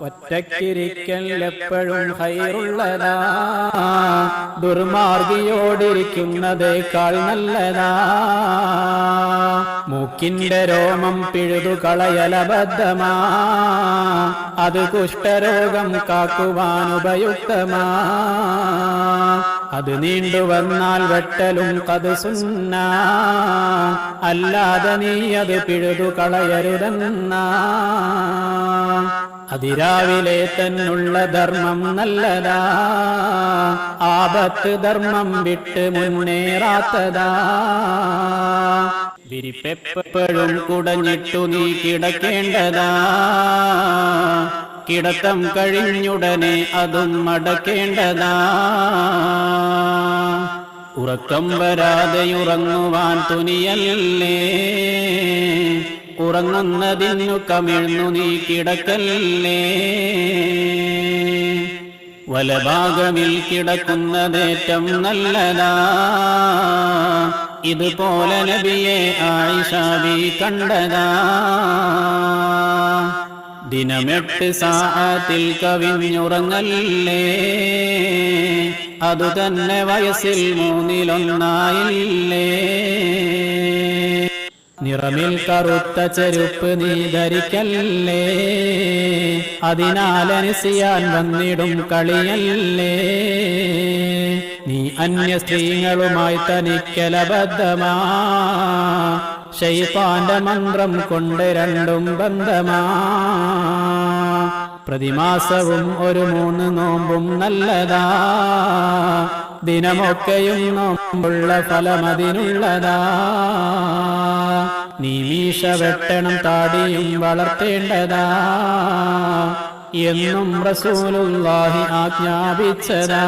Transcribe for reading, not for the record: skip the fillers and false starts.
ഒറ്റക്കിരിക്കൽ എപ്പോഴും ഹൈറുള്ളതാ, ദുർമാർഗിയോടിരിക്കുന്നതേക്കാൾ നല്ലതാ. മൂക്കിന്റെ രോമം പിഴുതു കളയലബദ്ധമാ, അത് കുഷ്ഠരോഗം കാക്കുവാനുപയുക്തമാ. അത് നീണ്ടുവന്നാൽ വെട്ടലും കത് സുന്ന, അല്ലാതെ നീ അത് പിഴുതു കളയരുതെന്ന. അതിരാവിലെ തന്നുള്ള ധർമ്മം നല്ലതാ, ആപത്ത് ധർമ്മം വിട്ട് മുന്നേറാത്തതാ. വിരിപ്പെപ്പോഴും കുടഞ്ഞിട്ടു നീ കിടക്കേണ്ടതാ, കിടത്തം കഴിഞ്ഞുടനെ അതും മടക്കേണ്ടതാ. ഉറക്കം വരാതെയുറങ്ങുവാൻ തുനിയല്ലേ, ഉറങ്ങുന്നതിനു കമിഴ്ന്നു നീ കിടക്കല്ലേ. വലഭാഗമിൽ കിടക്കുന്നതേറ്റം നല്ലതാ, ഇതുപോലെ നബിയെ ആയിഷ ബി കണ്ടതാ. ദിനമെട്ട് സാഅത്തിൽ കവിഞ്ഞുറങ്ങല്ലേ, അതുതന്നെ വയസ്സിൽ 1/3 നിറമിൽ കറുത്ത ചെരുപ്പ് നീ ധരിക്കല്ലേ, അതിനാലനസിയാൻ വന്നിടും കളിയല്ലേ. നീ അന്യ സ്ത്രീകളുമായി തനിക്കലബദ്ധമാ, ശൈത്താന്റെ മന്ത്രം കൊണ്ട് രണ്ടും ബന്ധമാ. പ്രതിമാസവും ഒരു 3 നോമ്പും നല്ലതാ, ദിനമൊക്കെയും നോമ്പുള്ള ഫലമതിനുള്ളതാ. നീ മീശ വെട്ടണം, താടിയും വളർത്തേണ്ടതാ, എന്നും റസൂലുള്ളാഹി ആജ്ഞാപിച്ചതാ.